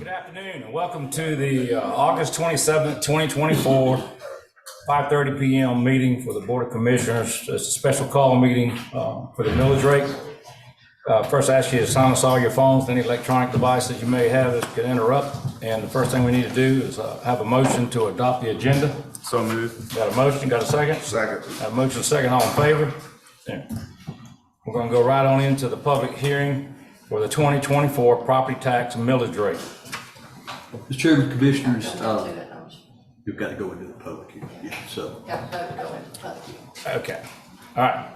Good afternoon and welcome to the August 27th, 2024, 5:30 p.m. meeting for the Board of Commissioners. It's a special call meeting for the millage rate. First, I ask you to silence all your phones, any electronic devices you may have that could interrupt. And the first thing we need to do is have a motion to adopt the agenda. So moved. Got a motion? Got a second? Second. Have a motion, second. All in favor? Yeah. We're going to go right on into the public hearing for the 2024 property tax millage rate. Mr. Chairman, Commissioners, you've got to go into the public here. Yeah, so. Okay. All right.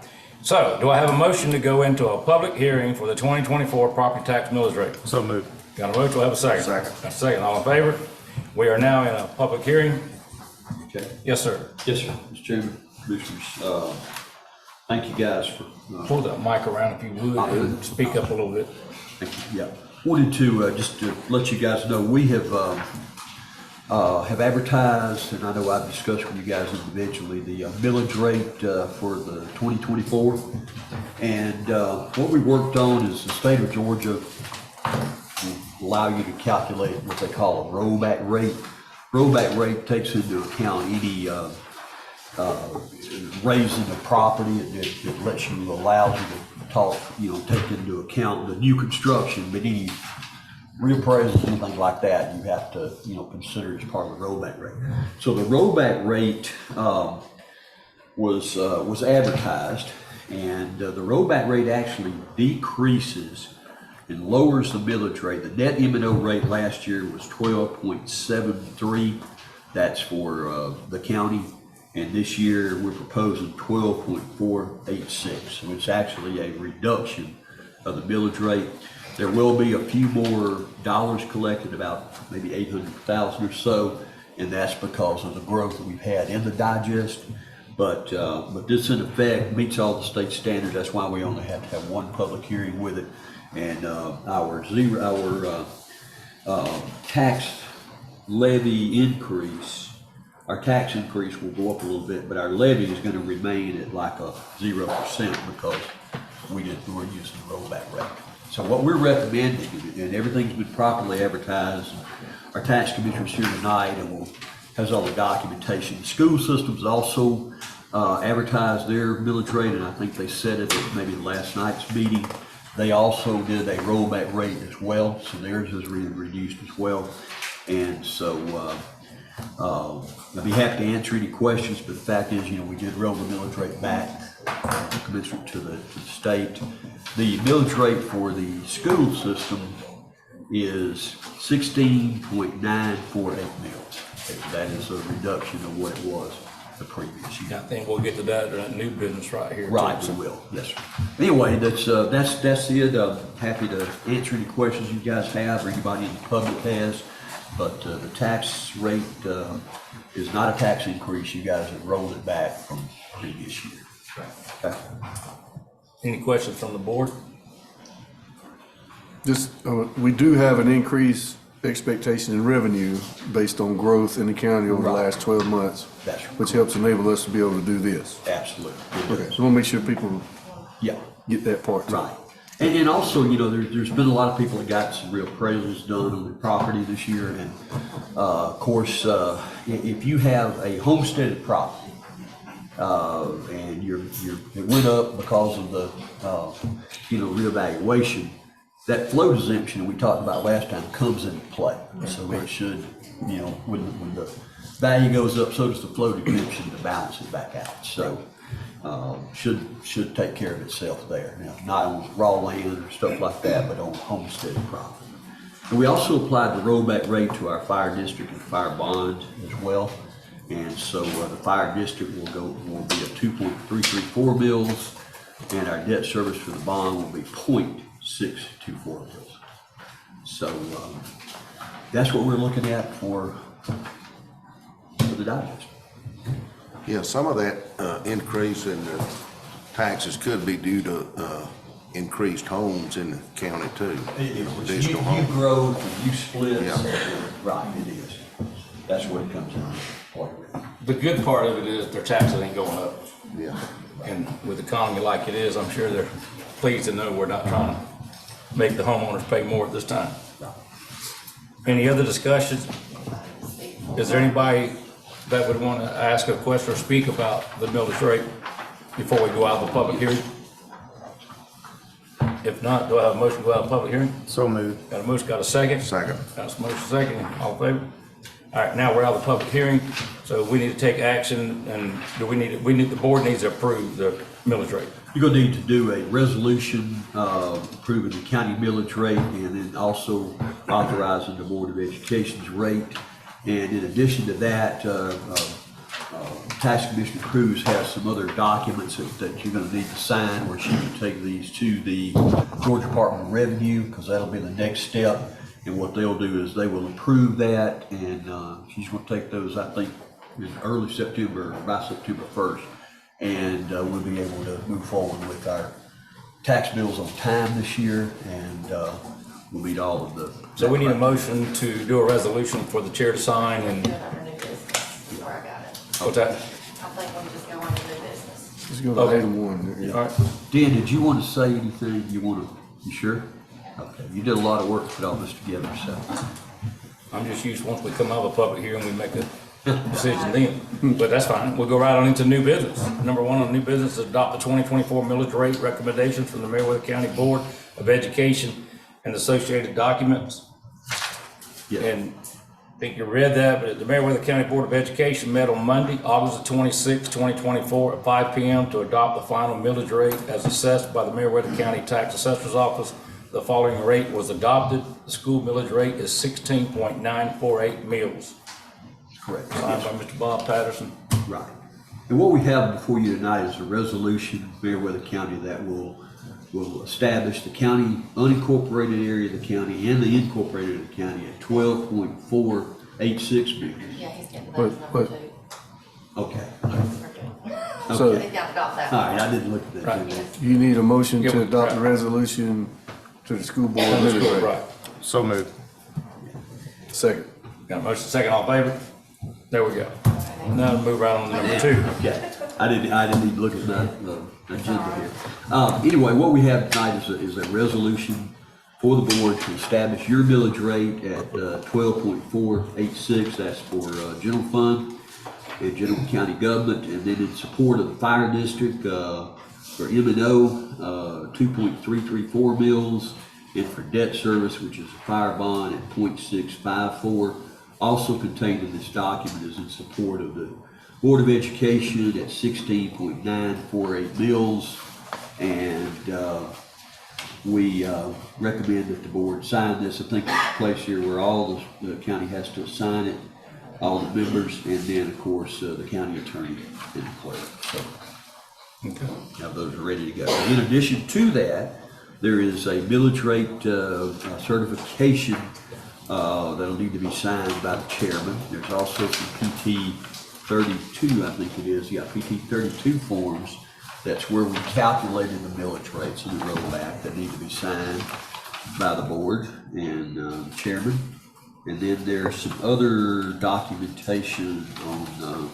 So do I have a motion to go into a public hearing for the 2024 property tax millage rate? So moved. Got a motion? Do I have a second? Second. A second. All in favor? We are now in a public hearing. Okay. Yes, sir. Yes, sir. Mr. Chairman, Commissioners, thank you guys for. Pull that mic around if you would and speak up a little bit. Thank you. Yeah. Wanted to just to let you guys know we have advertised, and I know I've discussed with you guys individually, the millage rate for the 2024. And what we worked on is the state of Georgia will allow you to calculate what they call a rollback rate. Rollback rate takes into account any raising of property. It lets you, allows you to take into account the new construction, but any reappraisals, anything like that, you have to, consider as part of the rollback rate. So the rollback rate was advertised, and the rollback rate actually decreases and lowers the millage rate. The net M&O rate last year was 12.73. That's for the county. And this year we're proposing 12.486. So it's actually a reduction of the millage rate. There will be a few more dollars collected, about maybe 800,000 or so, and that's because of the growth that we've had in the digest. But this in effect meets all the state standards. That's why we only have to have one public hearing with it. And our tax levy increase. Our tax increase will go up a little bit, but our levy is going to remain at like a 0% because we're using the rollback rate. So what we're recommending, and everything's been properly advertised, our tax commissioner's here tonight and has all the documentation. The school systems also advertised their millage rate, and I think they said it at maybe last night's meeting. They also did a rollback rate as well, so theirs is reduced as well. And so I'd be happy to answer any questions, but the fact is, we did roll the millage rate back commensurate to the state. The millage rate for the school system is 16.948 mils. That is a reduction of what it was the previous year. I think we'll get to that in that new business right here. Right, we will. Yes, sir. Anyway, that's it. Happy to answer any questions you guys have or anybody in the public has. But the tax rate is not a tax increase. You guys have rolled it back from previous year. Okay. Any questions from the board? We do have an increased expectation in revenue based on growth in the county over the last 12 months. That's right. Which helps enable us to be able to do this. Absolutely. Okay, so we'll make sure people get that part too. Right. And also, there's been a lot of people that got some real appraisals done on their property this year. And of course, if you have a homesteaded property and it went up because of the reevaluation, that float exemption we talked about last time comes into play. So it should, when the value goes up, so does the float exemption to balance it back out. So should take care of itself there. Now, not on raw land or stuff like that, but on homesteaded property. And we also applied the rollback rate to our fire district and fire bond as well. And so the fire district will be at 2.334 mils, and our debt service for the bond will be 0.624 mils. So that's what we're looking at for the digest. Yeah, some of that increase in the taxes could be due to increased homes in the county too. Additional homes. You grow, you split. Yeah. Right, it is. That's what it comes down to. The good part of it is their taxes ain't going up. Yeah. And with the economy like it is, I'm sure they're pleased to know we're not trying to make the homeowners pay more at this time. Any other discussions? Is there anybody that would want to ask a question or speak about the millage rate before we go out of the public hearing? If not, do I have a motion to go out of the public hearing? So moved. Got a motion, got a second? Second. Got a motion, second, all in favor? All right, now we're out of the public hearing, so we need to take action, and the board needs to approve the millage rate. You're gonna need to do a resolution, approving the county millage rate, and then also authorizing the Board of Education's rate. And in addition to that, Tax Commissioner Cruz has some other documents that you're gonna need to sign, where she can take these to the Georgia Department of Revenue, because that'll be the next step. And what they'll do is they will approve that, and she's gonna take those, I think, in early September, by September 1st. And we'll be able to move forward with our tax bills on time this year, and we'll meet all of the. So we need a motion to do a resolution for the chair to sign, and Do it under new business, before I got it. what's that? I think we just go under new business. Let's go to Okay. item one. Yeah. All right, Dan, did you want to say anything? You sure? Okay, you did a lot of work to put all this together, so. I'm just used, once we come out of a public hearing, we make a decision then, but that's fine. We'll go right on into new business. Number one on new business is adopt the 2024 millage rate recommendations from the Meriwether County Board of Education and associated documents. Yeah. And I think you read that, but the Meriwether County Board of Education met on Monday, August the 26th, 2024 at 5 p.m. to adopt the final millage rate as assessed by the Meriwether County Tax Assessor's Office. The following rate was adopted. The school millage rate is 16.948 mills. Correct. Signed by Mr. Bob Patterson. Right. And what we have before you tonight is a resolution, Meriwether County, that will establish the county, unincorporated area of the county and the incorporated area of the county at 12.486 million. Yeah, he's getting But- those number but- two. Okay. So They got to adopt that. All right, I didn't look at that. Right. did I? you need a motion Yeah, to adopt the right. resolution to the school board Right. millage rate. So moved. Second. Got a motion, second, all in favor? There we go. Now move right on to number two. Okay, I didn't even look at the agenda here. Anyway, what we have tonight is a resolution for the board to establish your millage rate at 12.486. That's for general fund and general county government, and then in support of the fire district for M&O 2.334 mills, and for debt service, which is a fire bond at 0.654. Also contained in this document is in support of the Board of Education at 16.948 mills, and we recommend that the board sign this. I think there's a place here where all the county has to sign it, all the members, and then, of course, the county attorney and the clerk. So now those are ready to go. In addition to that, there is a millage rate certification that'll need to be signed by the chairman. There's also some PT 32, I think it is, PT 32 forms. That's where we calculated the millage rates in the rollback that need to be signed by the board and the chairman. And then there's some other documentation on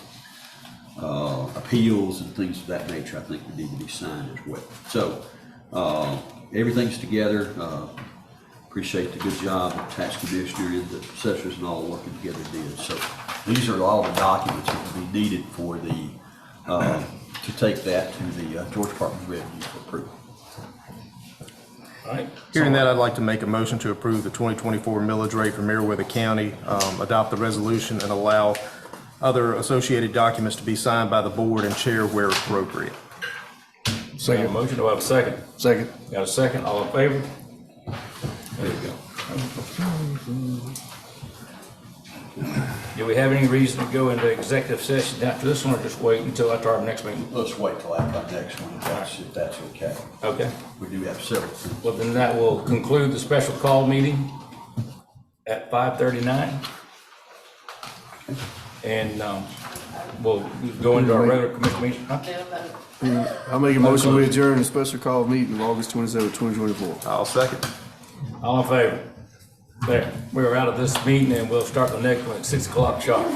appeals and things of that nature, I think, that need to be signed as well. So everything's together. Appreciate the good job the tax commissioner and the assessors and all working together did. So these are all the documents that will be needed for the, to take that to the Georgia Department of Revenue for approval. All right. Hearing that, I'd like to make a motion to approve the 2024 millage rate for Meriwether County, adopt the resolution, and allow other associated documents to be signed by the board and chair where appropriate. Got a Second. motion, do I have a second? Second. Got a second, all in favor? There you go. Do we have any reason to go into executive session after this one, or just wait until after our next meeting? Let's wait till after our next one, if that's okay. Okay, We do have several. well then that will conclude the special call meeting at 5:39. And we'll go into our regular commission meeting. Huh? Do a vote. I'll make a motion, we adjourn the special call meeting of August 27, 2024. I'll second. All in favor? There, we're out of this meeting and we'll start the next one at 6 o'clock sharp.